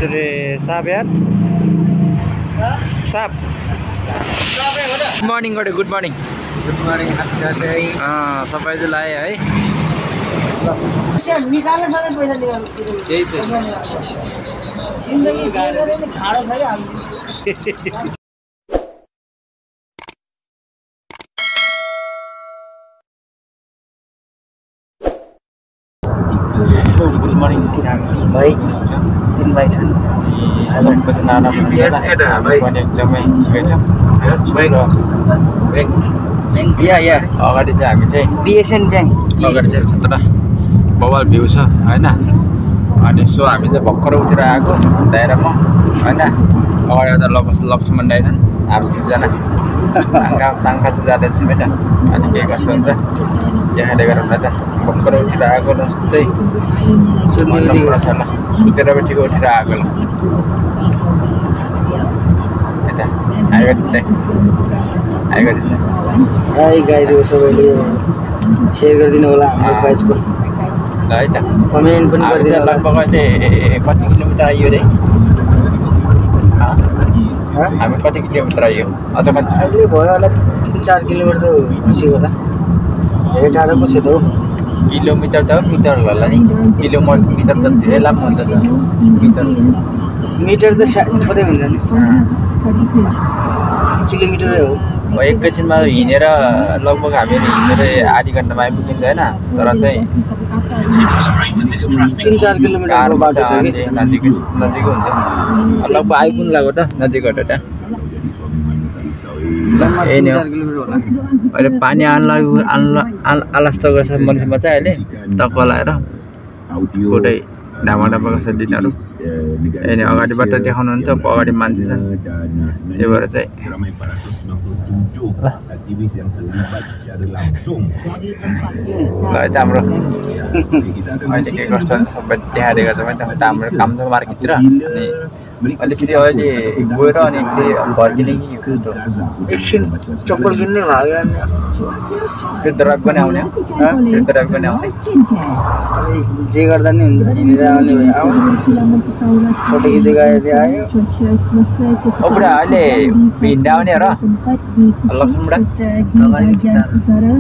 त्यसरी साप यार shop good morning गरे गुड मर्निङ सबैजनालाई है निकाल्न सक्ने पैसा निकाल्नु त्यही त जिन्दगी जिएर नि खाडा छ के हामी गुड मर्निङ भाइ तीन भाइ छन् सबैजना पनि एकदमै ठिकै छ या अगाडि चाहिँ हामी चाहिँ बिएसएन ब्याङ्क अगाडि चाहिँ खतरा बवाल भ्यू छ हैन अनि सो हामी चाहिँ भर्खर उठेर आएको दाइरामा हैन अगाडि एउटा लक्ष्मण दाइ छन् हामी तिनजना ताङखा चाहिँ जाँदैछौँ है त अनि के कस्तो हुन्छ देखाइदिए गरौँ न त भर्खर उठेर आएको जस्तै सुत्नु छ ल सुतेर पनि ठिक उठेर आएको ल है त आइगरिँदै हाई गाइजहरु सबैले शेयर गरिदिनु होला हाम्रो पेजको है त कमेन्ट पनि गरिदिनु होला लगभग अहिले कति किलोमिटर आइयो रे हामी कति किलोमिटर आइयो अझ कति छ अहिले भयो होला 3-4 किलोमिटर त खुसी होला धेरै टाढो पो छ त हो किलोमिटर त मिटर होला नि किलोमिटर त धेरै लामो हुन्छ त मिटर त थोरै हुन्छ नि किलोमिटरै हो एकैछिनमा हिँडेर लगभग हामीले हिँडेर आधी घन्टामा आइपुगिन्छ हैन तर चाहिँ 3-4 किलोमिटरको बाटो छ कि नजिकै हुन्छ लगभग आइपुग्नु लाग्यो त नजिकबाट त्यहाँ ए नि 4 किलोमिटर होला अहिले पानी आलास त गर्छ मान्छेमा चाहिँ अहिले टक्क लाएर पुरै ढामा गर्छ दिनहरू ए नि अगाडिबाट देखाउनुहुन्छ अगाडि मान्छे छन् त्यही भएर चाहिँ ल त हाम्रो अहिले के कस्तो हुन्छ सबै देखाइदिएको छ भने त हाम्रो काम छ मार्केटतिर अनि अहिले फेरि अहिले गएर अनि फेरि फर्किने कि कस्तो एकछिन चप्पल किन्ने भयो फेरि ड्राइभ पनि आउने फेरि ड्राइभ पनि आउने जे गर्दा नि हुन्छ हिँडेर आउने भयो आऊ फोटो खिच्दै गएर आयो ओ बुढा अहिले हिँड्दा आउने र लक्ष्मण बुढा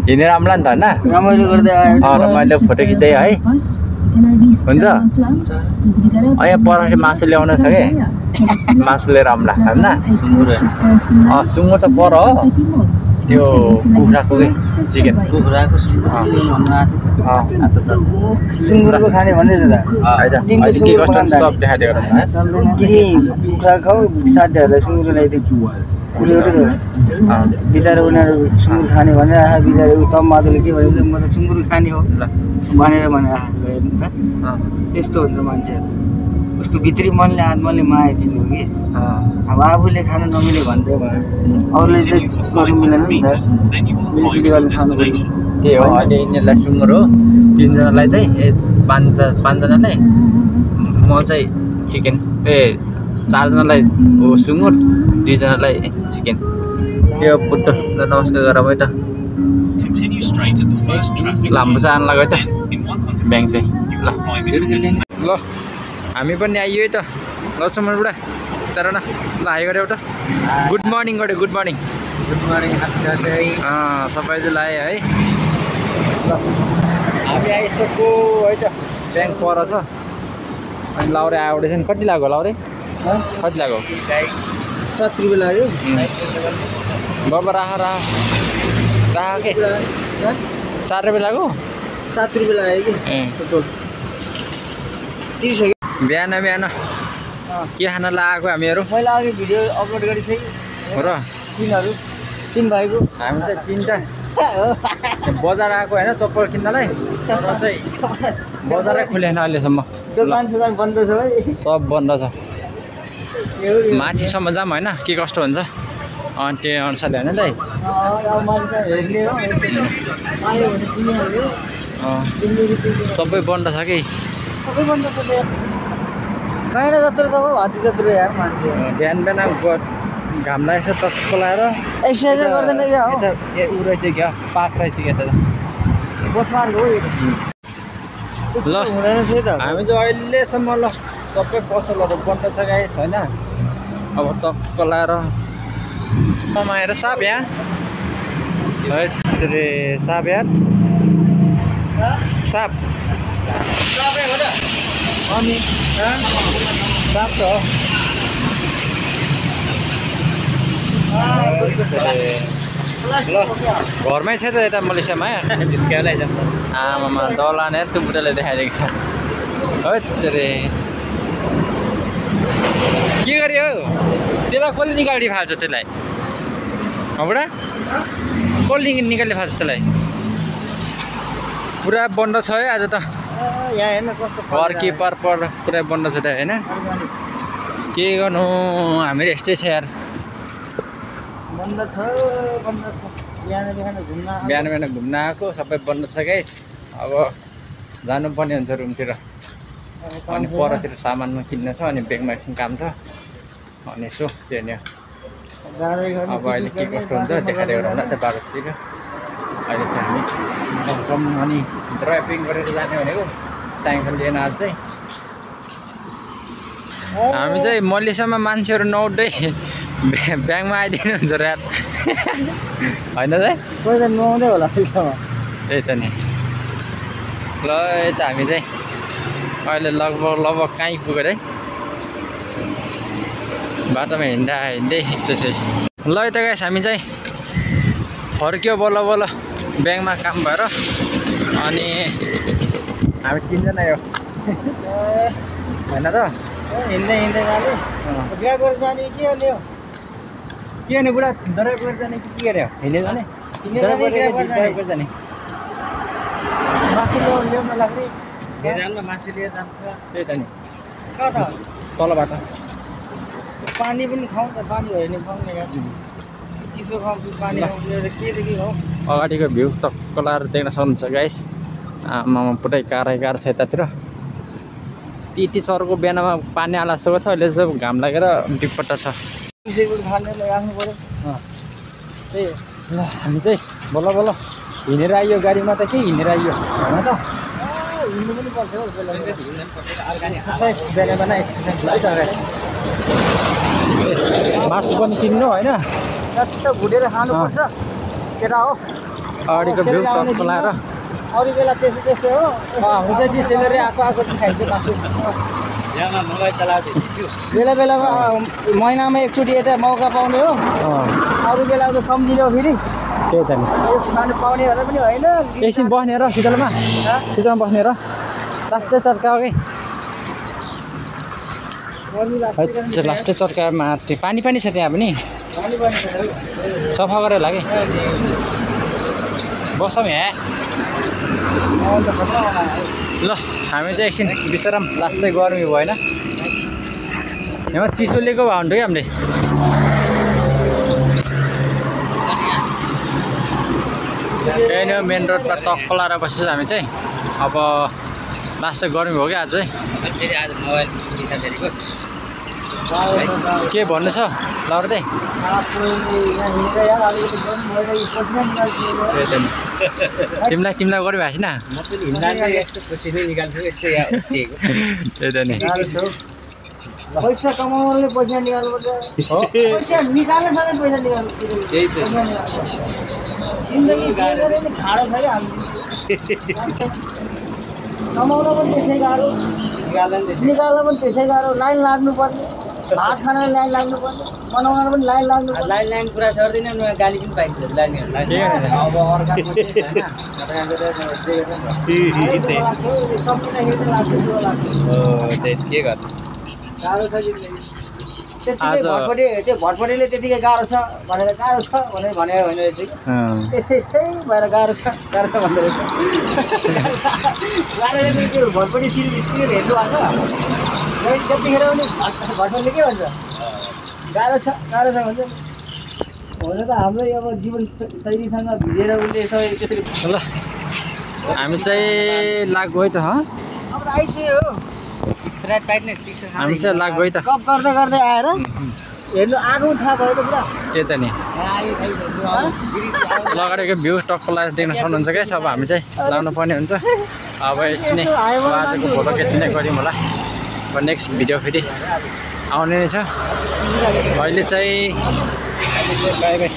हिँडेर आउँला नि त होइन रमाइलो गर्दै आयो रमाइलो फोटो खिच्दै है हुन्छ यहाँ पर मासु ल्याउन छ कि मासु लिएर आउँला होइन सुँगुर त पर हो त्यो कुखुराको चिकन कुखुराको सुँगुरको खाने भन्दैछ त के कस्तो सब देखाइदियो तिमी कुखुरा खाऊ साथीहरूलाई सुँगुर ल्याइदियो बिचरा उनीहरू सुँगुर खाने भनेर आए बिचरा तम माधवले के भन्छ म त सुँगुर खाने हो भनेर हेर्नु त त्यस्तो हुन्छ मान्छेहरू उसको भित्री मनले आत्माले माया चिज हो कि अब आफूले खान नमिले भन्दै भयो अरूले चाहिँ गर्नु मिलेन नि त मिलिजुली गर्ने खानु पर्यो त्यही हो अहिले यिनीहरूलाई सुँगुर हो तिनजनालाई चाहिँ पाँचजनालाई म चाहिँ चिकन चारजनालाई हो सुँगुर दुईजनालाई चिकन यो बुट्टो नमस्कार गरौँ है त लाम्रो चाहिँ आउनु लाग्यो है त ब्याङ्क चाहिँ ल हामी पनि आइयो है त लक्ष्मण बुढा तर न ल हाई गऱ्यो एउटा गुड मर्निङ गऱ्यो गुड मर्निङ सबैजनालाई है ल हामी आइसक्यो है त ब्याङ्क पर छ अनि लाउरे आउँदैछ नि कति लाग्यो लाउरे कति लाग्यो 7 रुपियाँ लाग्यो बाबा राख के 7 रुपियाँ लाग्यो 7 रुपियाँ लाग्यो कि बिहान के खान लगाएको हामीहरू मैले अघि भिडियो अपलोड गरिसकेँ र चिन भाइको हामी चाहिँ तिनवटा बजार आएको होइन चप्पल किन्नलाई तर चाहिँ बजारै खुलेन अहिलेसम्म दोकान बन्द छ भाइ सब बन्द छ माथिसम्म जाम होइन के कस्तो हुन्छ अनि त्यो अनुसारले होइन दाइ सबै बन्द छ कि कहीँ जत्रो छ हात्ती जत्रो यार मान्छे बिहान घाम लागेछ तस्को लगाएर एक्सर्साइज गर्दैन क्या हो ऊ रहेछ क्या पाक रहेछ क्या त बसमार्ग हो ल हामी चाहिँ अहिलेसम्म ल सबै पसलहरू बन्द छ गाइस होइन अब टक्क लाएर कमाएर साप यहाँ साप यार साप अनि साप छ ल घरमै छ त यता मलेसियामा आमामा दलान हेर त्यो बुढाले देखाइदिएको रे के गर्यो त्यसलाई कसले निकाली फाल्छ त्यसलाई बुढा कसले निकाल्ने फाल्छ त्यसलाई पुरा बन्द छ है आज त यहाँ हेर्न कस्तो घर किपर पुरा बन्द छ त होइन के गर्नु हामीहरू यस्तै छ यार बन्द छ बिहान बिहान घुम्न आएको सबै बन्द छ गाइस अब जानुपर्ने हुन्छ रुमतिर अनि परतिर सामान किन्न छ अनि ब्यागमा एकछिन काम छ अनि यसो त्यो नि अब अहिले के कस्तो हुन्छ देखाइदिएर होला त्यो बाटोतिर अहिले चाहिँ हामी कम अनि ड्राइभिङ गरेर जाने भनेको साइकल लिएन आज चाहिँ हामी चाहिँ मलेसियामा मान्छेहरू नउठ्दै ब्याङ्कमा आइदिनुहुन्छ र होइन चाहिँ पैसा नुहाउँदै होला त्यही त नि ल यता हामी चाहिँ अहिले लगभग कहीँ पुगेर है बाटोमा हिँड्दै यस्तो चाहिँ ल यता गाइस हामी चाहिँ फर्क्यो बल्ल बल्ल ब्याङ्कमा काम भएर अनि हामी तिनजना यो होइन त हिँड्दै गएको बिहा गरेर जाने के हो के भने बुढा ड्राइभ गरेर जाने कि के अरे हिँड्दै जाने जाने मासु ल्याउन लाग्ने मासु लिएर जान्छ त्यही त नि कहाँ त तलबाट पानी पनि खाउँ त पानी भयो भने पाउने चिसो खाउँ पानी केदेखि खाउँ अगाडिको भ्यू टक्क लाएर देख्न सक्नुहुन्छ गाइस आमामा पुरै कार छ यतातिर ती चरको बिहानमा पानी आला जस्तो छ अहिले चाहिँ घाम लागेर डिपट्टा छ खाने राख्नु पऱ्यो त्यही ल हामी चाहिँ बल्ल हिँडेर आइयो गाडीमा त के हिँडेर आइयो होइन त हिँड्नु पनि पर्छ हौ एक्सर्साइज बिहान एक्सर्साइज है मासु पनि किन्नु होइन जस्तो भुटेर खानुपर्छ केटा हो अगाडिको भ्यू टक्क लाएर अरू बेला त्यस्तै हो हुन्छ त्यो सेलेरी आएको खाइन्छ मासु बेला बेलामा महिनामा एकचोटि यता मौका पाउने हो अरू बेला त सम्झिने हो फेरि त्यही त नि खानु पाउनेहरू पनि होइन एकछिन बस्ने र शीतलमा बस्ने र लास्टै चर्कायो कि लास्टै चर्कामा त्यो पानी छ त्यहाँ पनि सफा गरेर लाग्यो बसौँ यहाँ ल हामी चाहिँ एकछिन विश्राम लास्टै गर्मी भएन यहाँ चिसो लिएको भए हुन्थ्यो कि हामीले त्यही नै मेन रोडमा टक्क लाएर बसेछ हामी चाहिँ अब लास्टै गर्मी भयो क्या आज चाहिँ के भन्नु छ लर चाहिँ तिमीलाई गर्नु भएको छैन त्यही त नि पैसा कमाउनुले पैसा निकाल्नुपर्छ पैसा निकाल्नसँगै पैसा निकाल्नु जिन्दगी गाह्रो छ कि हामी कमाउन पनि त्यसै गाह्रो निकाल्न पनि त्यसै गाह्रो लाइन लाग्नुपर्ने भात खानालाई लाइन लाग्नुपर्ने बनाउन पनि लाइन लाग्नुपर्ने लाइन पुरा सर्दैन गाली पनि पाइन्छ अब गाह्रो छ त्यो भटपटीले त्यतिकै गाह्रो छ भनेर गाह्रो छ भनेर भनेर रहेछ कि यस्तै भएर गाह्रो छ भन्दो रहेछ गाह्रो त्यो भटपटी सिरियल हेर्नु भएको छ त्यतिखेर पनि भटपटीले के भन्छ गाह्रो छ भन्छ हुन त हाम्रो अब जीवन शैलीसँग भिजेर उसले यसो त्यसरी ल हामी चाहिँ लाग्यो है त अब आइसक्यो हो स्प्राइट पाइट नै हामी चाहिँ लाग्यो है त कप गर्दै आएर हेर्नु आगो थाहा भयो त पुरा त्यही त नि अगाडिको भ्यू टक्क लगाएर देख्न सक्नुहुन्छ क्या अब हामी चाहिँ लाउनु पर्ने हुन्छ अब यति नै आजको फोटो यति नै गऱ्यौँ होला अब नेक्स्ट भिडियो फेरि आउने नै छ अहिले चाहिँ बाई बाई